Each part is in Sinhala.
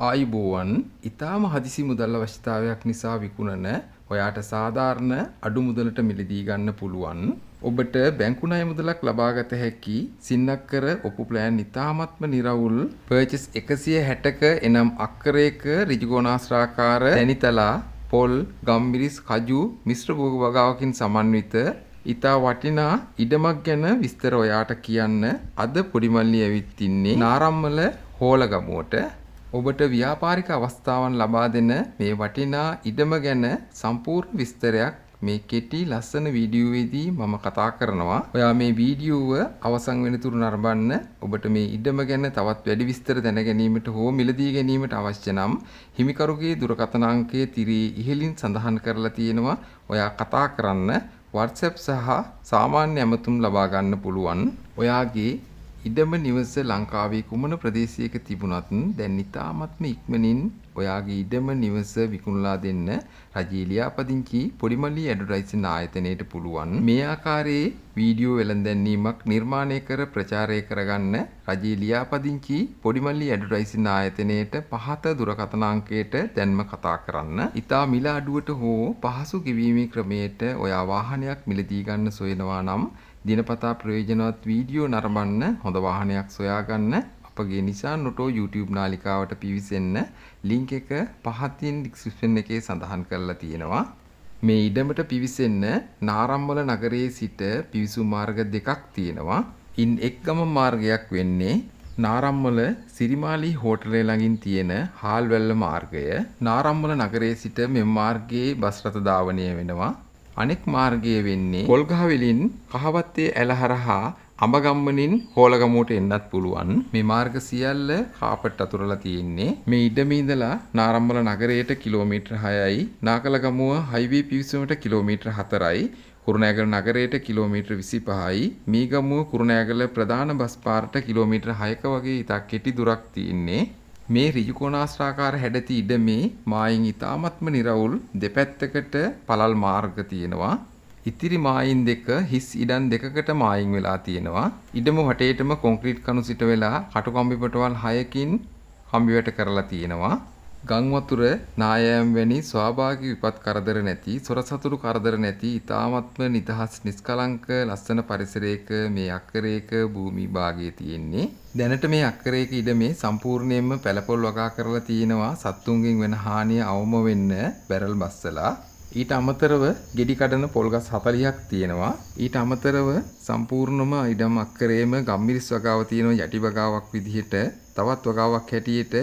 ආයුබෝවන් ඊටාම හදිසි මුදල් අවශ්‍යතාවයක් නිසා විකුණන ඔයාට සාධාරණ අඩු මුදලට මිලදී ගන්න පුළුවන් ඔබට බැංකු ණය මුදලක් ලබාගත හැකි සින්නක්කර ඔප්පු ප්ලෑන් ඊටාමත්ම නිරවුල් පර්චේස් 160ක එනම් අක්කරයක ඍජුගෝණාශ්‍රාකාර තැනිතලා පොල් ගම්මිරිස් කජු මිශ්‍ර භෝග වගාවකින් සමන්විත ඊටා වටිනා ඉඩමක් ගැන විස්තර ඔයාට කියන්න අද පොඩිමල්ලි ඇවිත් ඉන්නේ නාරම්මල හෝලගමුවට ඔබට ව්‍යාපාරික අවස්ථාවන් ලබා දෙන මේ වටිනා ඉඩම ගැන සම්පූර්ණ විස්තරයක් මේ කෙටි ලස්සන වීඩියෝවේදී මම කතා කරනවා. ඔයා මේ වීඩියෝව අවසන් වෙනතුරු නරඹන්න. ඔබට මේ ඉඩම ගැන තවත් වැඩි විස්තර දැන ගැනීමට හෝ මිලදී ගැනීමට අවශ්‍ය නම් හිමිකරුගේ දුරකථන අංකය තිරේ ඉහළින් සඳහන් කරලා තියෙනවා. ඔයා කතා කරන්න WhatsApp සහ සාමාන්‍ය ඇමතුම් ලබා ගන්න පුළුවන්. ඔයාගේ ඉඩම නිවස ලංකාවේ කුමන ප්‍රදේශයක තිබුණත් දැන් ඉතාමත්ම ඉක්මනින් ඔයාගේ ඉඩම නිවස විකුණලා දෙන්න රජයේ ලියාපදිංචි පොඩිමල්ලි ඇඩ්වර්ටයිසින් ආයතනයට පුළුවන්. මේ ආකාරයේ වීඩියෝ වෙළඳැන්වීමක් නිර්මාණය කර ප්‍රචාරය කරගන්න රජයේ ලියාපදිංචි පොඩිමල්ලි ඇඩ්වර්ටයිසින් ආයතනයට පහත දුරකථන අංකයට දැන්ම කතා කරන්න. ඉතා මිල අඩුවට හෝ පහසු ගෙවීමේ ක්‍රමයට ඔයා වාහනයක් මිලදී ගන්න සොයනවා නම් දිනපතා ප්‍රයෝජනවත් වීඩියෝ නරඹන්න හොඳ වාහනයක් සොයාගන්න අපගේ නිසාන් ඔටෝ YouTube නාලිකාවට පිවිසෙන්න ලින්ක් එක පහතින් ඩිස්ක්‍රිප්ෂන් එකේ සඳහන් කරලා තියෙනවා. මේ ඉඩමට පිවිසෙන්න නාරම්මල නගරයේ සිට පිවිසුම් මාර්ග දෙකක් තියෙනවා. ඉන් එක් ගමන් මාර්ගයක් වෙන්නේ නාරම්මල සිරිමාලි හෝටලය ළඟින් තියෙන හාල්වැල්ල මාර්ගය. නාරම්මල නගරයේ සිට මෙම මාර්ගයේ බස් රථ ධාවනය වෙනවා. අනෙක් මාර්ගය වෙන්නේ පොල්ගහවෙලින් කහවත්තේ ඇල හරහා අඹගම්මනින් හෝලගමුවට එන්නත් පුළුවන්. මේ මාර්ග සියල්ල කාපට් අතුරලා තියෙන්නේ. මේ ඉඩමේ ඉඳලා නාරම්මල නගරයට kilometre 6යි, Nakalagamuwa highway පිවිසුමට kilometre 4යි, Kurunegala නගරයට කිලෝමීටර් 25යි, මීගමුව කුරුණෑගල ප්‍රධාන බස් පාරට කිලෝමීටර් 6ක වගේ ඉතා කෙටි දුරක් තියෙන්නේ. මේ ඍජුකෝණාශ්‍රාකාර හැඩති ඉඩමේ මායින් ඉතාමත්ම නිරවුල් දෙපැත්තකට පළල් මාර්ග තියෙනවා. ඉතිරි මායින් දෙක හිස් ඉඩම් දෙකකට මායින් වෙලා තියෙනවා. ඉඩම වටේටම කොන්ක්‍රීට් කණු සිට වෙලා කටු කම්බි පටවල් 6කින් කම්බි වැට කරලා තියෙනවා. ගම් වතුර නායෑම් වැනි ස්වාභාවික විපත් කරදර නැති සොරසතුරු කරදර නැති ඉතාමත්ම නිදහස් නිස්කලංක ලස්සන පරිසරයක මේ අක්කරයක භූමි භාගයේ තියෙන්නේ. දැනට මේ අක්කරයක ඉඩමේ සම්පූර්ණයෙන්ම පැලපොල් වගා කරලා තියෙනවා. සත්තුන්ගෙන් වෙන හානිය අවම වෙන්න බැරල් බස්සලා. ඊට අමතරව ගෙඩි කඩන පොල්ගස් 40ක් තියෙනවා. ඊට අමතරව සම්පූර්ණම ඉඩම අක්කරේම ගම්මිරිස් වගාව තියෙනවා. යටි වගාවක් විදිහට තවත් වගාවක් හැටියට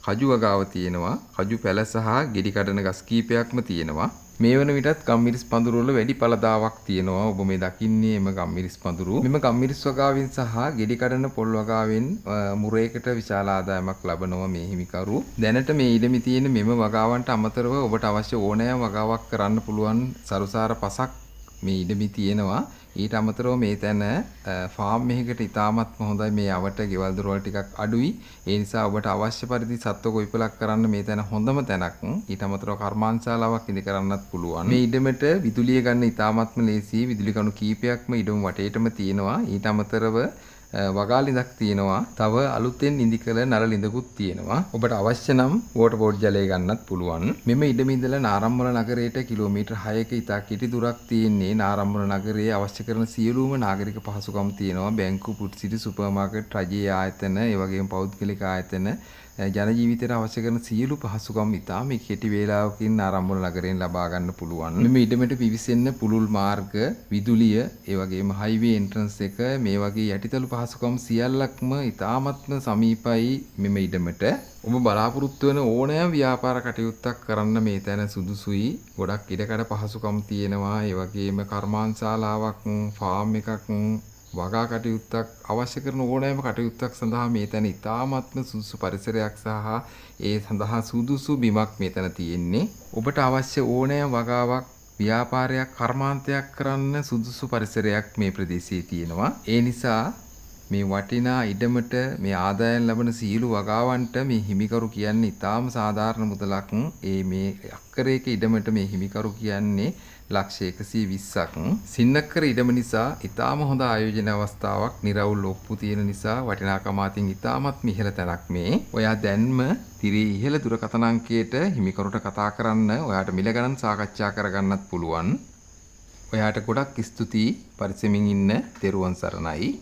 කජු වගාව තියෙනවා. කජු පැල සහ ගෙඩි කඩන ගස් කීපයක්ම තියෙනවා. මේ වන විටත් ගම්මිරිස් පඳුරු වල වැඩි පළදාවක් තියෙනවා. ඔබ මේ දකින්නේ එම ගම්මිරිස් පඳුරු. මෙම ගම්මිරිස් වගාවෙන් සහ ගෙඩි කඩන පොල් වගාවෙන් මුරයකට විශාල ආදායමක් ලබනවා මේ හිමිකරු. දැනට මේ ඉඩමේ තියෙන මෙම වගාවන්ට අමතරව ඔබට අවශ්‍ය ඕනෑම වගාවක් කරන්න පුළුවන් සරුසාර පසක් මේ ඉඩමේ තියෙනවා. ඊට අමතරව මේ තැන ෆාම් එකකට ඉතාමත්ම හොඳයි. මේ අවට ගෙවල් දොරවල් ටිකක් අඩුයි. ඒ නිසා ඔබට අවශ්‍ය පරිදි සත්ව කොයිපලක් කරන්න මේ තැන හොඳම තැනක්. ඊට අමතරව කර්මාන්තශාලාවක් ඉදි කරන්නත් පුළුවන්. මේ ඉඩමට විදුලිය ගන්න ඉතාමත්ම ලේසියි. විදුලි කණු කීපයක්ම ඉඩම වටේටම තියෙනවා. ඊට අමතරව වගාලිඳක් තියෙනවා. තව අලුතෙන් ඉදි කළ නල ලිඳකුත් තියෙනවා. ඔබට අවශ්‍ය නම් වෝටර් බෝඩ් ජලය ගන්නත් පුළුවන්. මෙම ඉඩමේ ඉඳලා නාරම්මල නගරයට කිලෝමීටර් 6ක ඉතා කෙටි දුරක් තියෙන්නේ. නාරම්මල නගරයේ අවශ්‍ය කරන සියලුම නාගරික පහසුකම් තියෙනවා. බැංකු, පුට්සිටි, සුපර් මාකට්, රජයේ ආයතන, ඒ වගේම පෞද්ගලික ආයතන, ජන ජීවිතයට අවශ්‍ය කරන සියලු පහසුකම් ඉතා මේ කෙටි වේලාවකින් නාරම්මල නගරයෙන් ලබා ගන්න පුළුවන්. මෙම ඉඩමට පිවිසෙන්න පුළුල් මාර්ග, විදුලිය, ඒ වගේම හයිවේ එන්ට්‍රන්ස් එක මේ වගේ යටිතල පහසුකම් සියල්ලක්ම ඉතාමත්ම සමීපයි මෙම ඉඩමට. ඔබ බලාපොරොත්තු වෙන ඕනෑම ව්‍යාපාර කටයුත්තක් කරන්න මේ තැන සුදුසුයි. ගොඩක් ඉඩකඩ පහසුකම් තියෙනවා. ඒ වගේම කර්මාන්තශාලාවක්, ෆාම් එකක්, වගා කටයුත්තක් අවශ්‍ය කරන ඕනෑම කටයුත්තක් සඳහා මේ තැන ඉතාමත්ම සුදුසු පරිසරයක් සහ ඒ සඳහා සුදුසු බිමක් මේ තැන තියෙන්නේ. ඔබට අවශ්‍ය ඕනෑම වගාවක්, ව්‍යාපාරයක්, කර්මාන්තයක් කරන්න සුදුසු පරිසරයක් මේ ප්‍රදේශයේ තියෙනවා. ඒ නිසා මේ වටිනා ඉඩමට මේ ආදායම් ලබන සීළු වගාවන්ට මේ හිමිකරු කියන්නේ ඊටාම සාධාරණ මුදලක්. මේ අක්කරයක ඉඩමට මේ හිමිකරු කියන්නේ ලක්ෂ 120ක්. සින්නක්කර ඉඩම නිසා ඊටාම හොඳ ආයෝජන අවස්ථාවක්. නිරවුල් ඔප්පු තියෙන නිසා වටිනාකම අතින් ඊටාමත් ඉහළ තැනක් මේ. ඔයා දැන්ම තිරේ ඉහළ දුරකථන අංකයට හිමිකරුට කතා කරන්න. ඔයාට මිල ගණන් සාකච්ඡා කරගන්නත් පුළුවන්. ඔයාට ගොඩක් ස්තුතියි පරිස්සමින් ඉන්න. තෙරුවන් සරණයි.